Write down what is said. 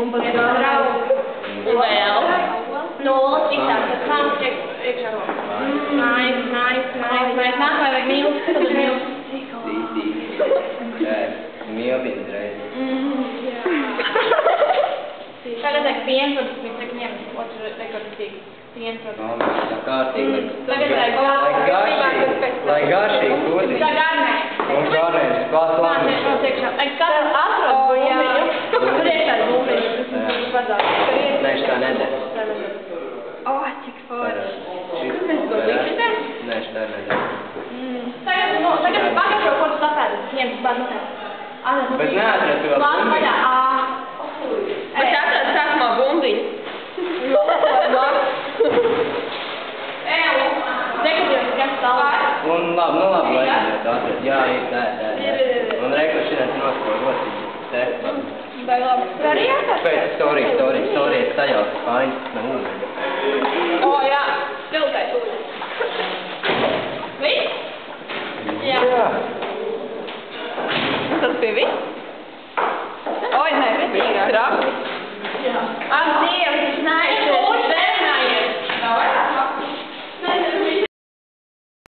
Un vēl. Nulles, visās, tad kāds iekšā. Nājas. Nāk vai vajag mīlis? Tad ir mīlis. Mīlis reiz. Tagad ir 11, cik ņem otru rekordīgu. 11. Tā kārtīgi. Tagad ir Lai garšīgi kūdīgi. Tā garnē. Un garnēs, klāt labi. Kāds atrod bumbiņu? Tur ir tāda bumbiņa. Nē, šitā nedēļ. Cik forši. Kur mēs to liksitē? Nē, šitā nedēļ. Tagad pagaidro, ko tu sasēdi. Ņem, bār nosēdi. Bet neatrast vēl bumbiņu. Es atradu sākumā bumbiņu. Un labi, lai jūs atrast. Jā, ir tā. Un reku šitās nosko rociņu. Te. Vai labi? Tur arī jāsaka? Pēc, sorry, es sajaucu kājas no ūdeni. Jā, spiltais ūdeni. Viss? Jā. Tas bija viss? Oi, nē, traki. Jā.